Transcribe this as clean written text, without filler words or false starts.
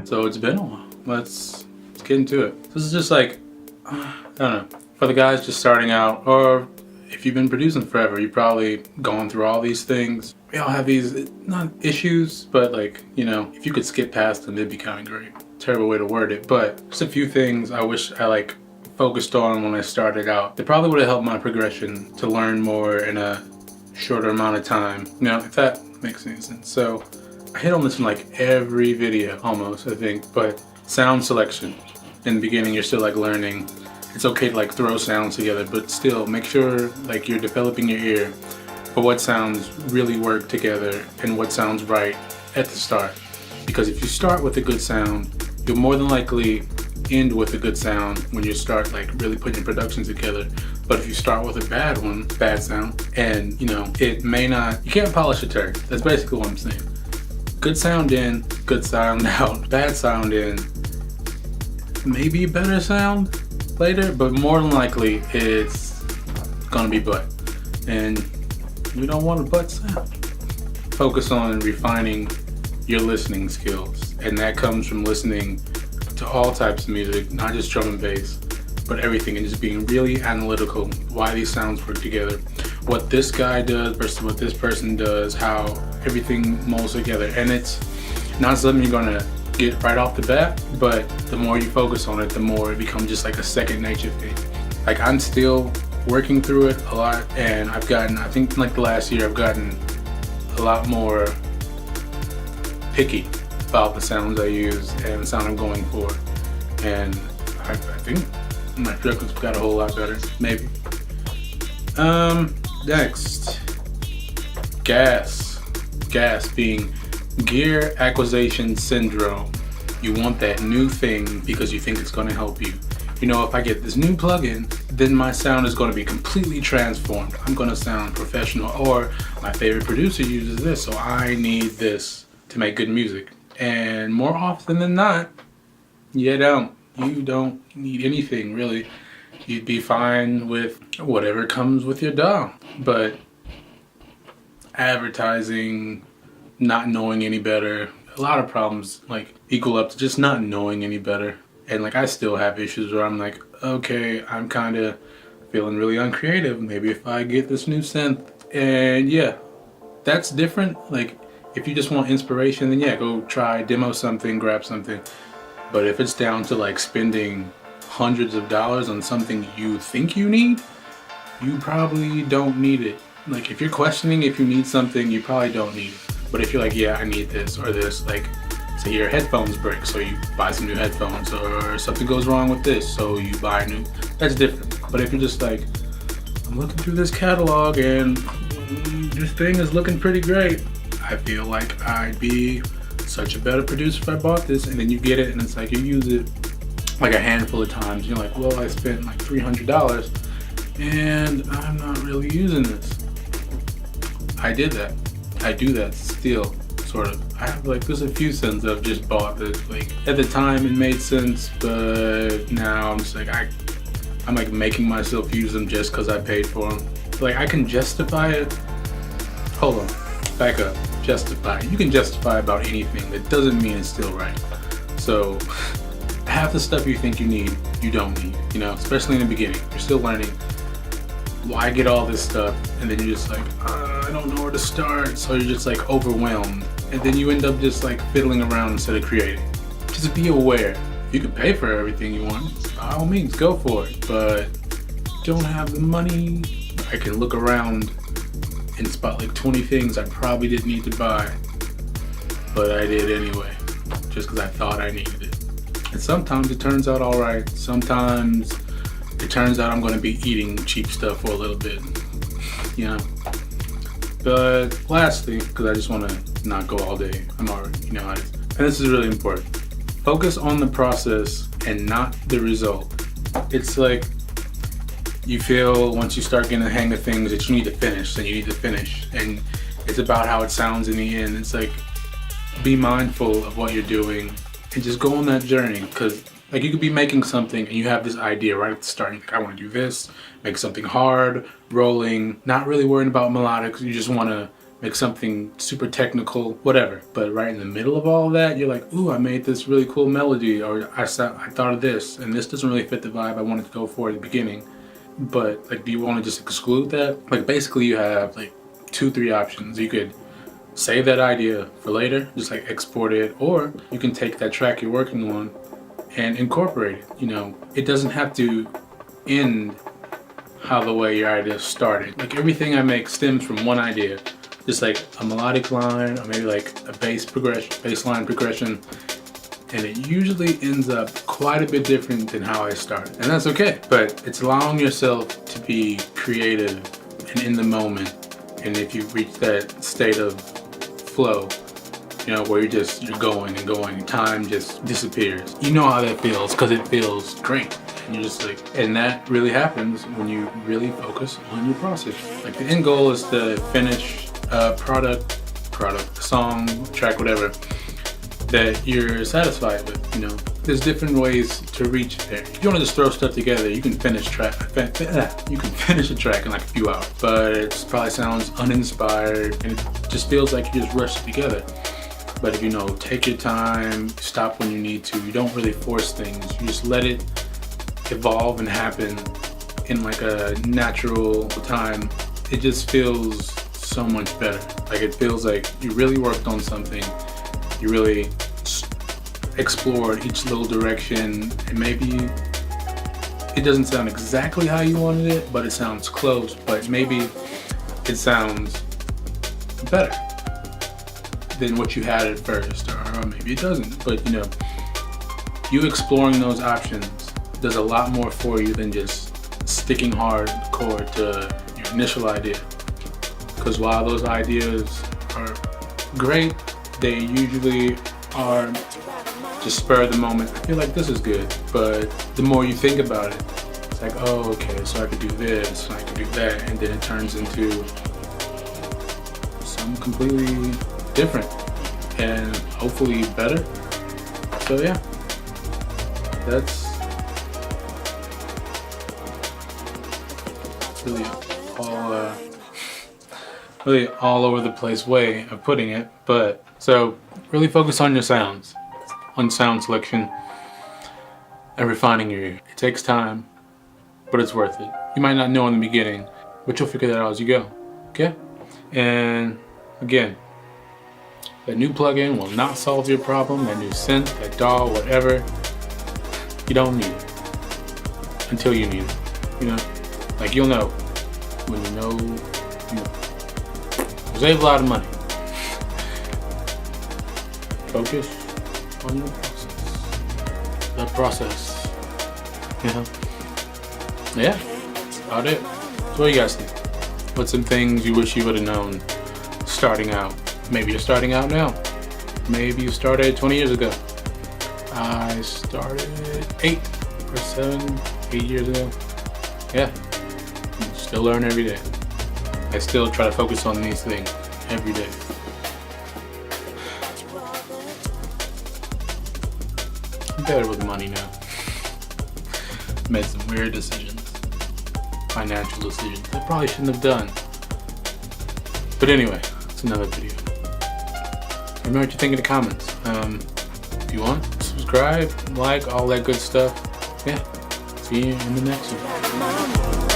So it's been a while. Let's get into it. This is just like, I don't know, for the guys just starting out, or if you've been producing forever, you've probably gone through all these things. We all have these, not issues, but like, you know, if you could skip past them, it'd be kind of great. Terrible way to word it, but just a few things I wish I like focused on when I started out. They probably would have helped my progression to learn more in a shorter amount of time. You know, if that makes any sense. So I hit on this in like every video almost, I think, but sound selection. In the beginning, you're still like learning. It's okay to like throw sounds together, but still make sure like you're developing your ear for what sounds really work together and what sounds right at the start. Because if you start with a good sound, you'll more than likely end with a good sound when you start like really putting your productions together. But if you start with a bad sound, and you know, it may not, you can't polish a turd. That's basically what I'm saying. Good sound in, good sound out. Bad sound in, maybe a better sound later, but more than likely it's gonna be butt. And we don't want a butt sound. Focus on refining your listening skills, and that comes from listening to all types of music, not just drum and bass, but everything, and just being really analytical. Why these sounds work together, what this guy does versus what this person does, how everything molds together. And it's not something you're gonna get right off the bat, but the more you focus on it, the more it becomes just like a second nature thing. Like I'm still working through it a lot, and I've gotten, I think like the last year, I've gotten a lot more picky about the sounds I use and the sound I'm going for. And I think my productions got a whole lot better, maybe. Next, gas being gear acquisition syndrome. You want that new thing because you think it's going to help you. You know, if I get this new plugin, then my sound is going to be completely transformed. I'm going to sound professional, or my favorite producer uses this, so I need this to make good music. And more often than not, you don't need anything really. You'd be fine with whatever comes with your DAW. But advertising, not knowing any better, a lot of problems like equal up to just not knowing any better. And like I still have issues where I'm like, okay, I'm kind of feeling really uncreative. Maybe if I get this new synth, and yeah, that's different. Like if you just want inspiration, then yeah, go try, demo something, grab something. But if it's down to like spending hundreds of dollars on something you think you need, you probably don't need it. Like if you're questioning if you need something, you probably don't need it. But if you're like, yeah, I need this or this, like say your headphones break, so you buy some new headphones, or something goes wrong with this, so you buy new, that's different. But if you're just like, I'm looking through this catalog and this thing is looking pretty great, I feel like I'd be such a better producer if I bought this, and then you get it and it's like you use it like a handful of times. You're like, well, I spent like $300 and I'm not really using this. I did that. I do that still, sort of. I have like, there's a few cents I've just bought that like at the time it made sense, but now I'm just like, I'm like making myself use them just because I paid for them. Like I can justify it. Hold on, back up. Justify. You can justify about anything. That doesn't mean it's still right. So half the stuff you think you need, you don't need. You know, especially in the beginning, you're still learning. Why get all this stuff? And then you're just like, I don't know where to start. So you're just like overwhelmed, and then you end up just like fiddling around instead of creating. Just be aware. You can pay for everything you want. By all means, go for it. But don't have the money. I can look around and spot like 20 things I probably didn't need to buy, but I did anyway, just because I thought I needed it. And sometimes it turns out all right. Sometimes it turns out I'm going to be eating cheap stuff for a little bit, you know. But lastly, because I just want to not go all day, I'm already, you know how it is. And this is really important. Focus on the process and not the result. It's like, you feel once you start getting the hang of things that you need to finish, then you need to finish. And it's about how it sounds in the end. It's like, be mindful of what you're doing and just go on that journey. Because like you could be making something and you have this idea right at the start. You're like, I want to do this, make something hard, rolling, not really worrying about melodics. You just want to make something super technical, whatever. But right in the middle of all of that, you're like, ooh, I made this really cool melody, or I thought of this, and this doesn't really fit the vibe I wanted to go for at the beginning. But like, do you want to just exclude that? Like, basically you have like 2-3 options. You could save that idea for later, just like export it, or you can take that track you're working on and incorporate it. You know, it doesn't have to end how the way your idea started. Like, everything I make stems from one idea, just like a melodic line, or maybe like a bass line progression, and it usually ends up quite a bit different than how I started. And that's okay, but it's allowing yourself to be creative and in the moment. And if you reach that state of flow, you know, where you're going and going, and time just disappears. You know how that feels, because it feels great. And you're just like, and that really happens when you really focus on your process. Like, the end goal is to finish a product, song, track, whatever, that you're satisfied with. You know, there's different ways to reach there. If you want to just throw stuff together, you can finish a track in like a few hours, but it probably sounds uninspired and it just feels like you just rushed it together. But if you know, take your time, stop when you need to, you don't really force things, you just let it evolve and happen in like a natural time, it just feels so much better. Like, it feels like you really worked on something, you really explored each little direction, and maybe it doesn't sound exactly how you wanted it, but it sounds close. But maybe it sounds better than what you had at first, or maybe it doesn't. But you know, you exploring those options does a lot more for you than just sticking hardcore to your initial idea. Because while those ideas are great, they usually are just spur of the moment. I feel like this is good, but the more you think about it, it's like, oh, okay, so I could do this, and I could do that, and then it turns into something completely different and hopefully better. So yeah, that's really all over the place way of putting it. But so really focus on your sounds, on sound selection and refining your ear. It takes time, but it's worth it. You might not know in the beginning, but you'll figure that out as you go. Okay? And again, that new plugin will not solve your problem. That new synth, that DAW, whatever, you don't need it until you need it. You know, like, you'll know when you know. Save a lot of money. Focus on your process. That process. Yeah, that's about it. So what do you guys think? What's some things you wish you would have known starting out? Maybe you're starting out now. Maybe you started 20 years ago. I started 8 years ago. Yeah, still learn every day. I still try to focus on these things every day. I'm better with money now. Made some weird decisions. Financial decisions I probably shouldn't have done. But anyway, it's another video. Let me know what you think in the comments. If you want, subscribe, like, all that good stuff. Yeah, see you in the next one.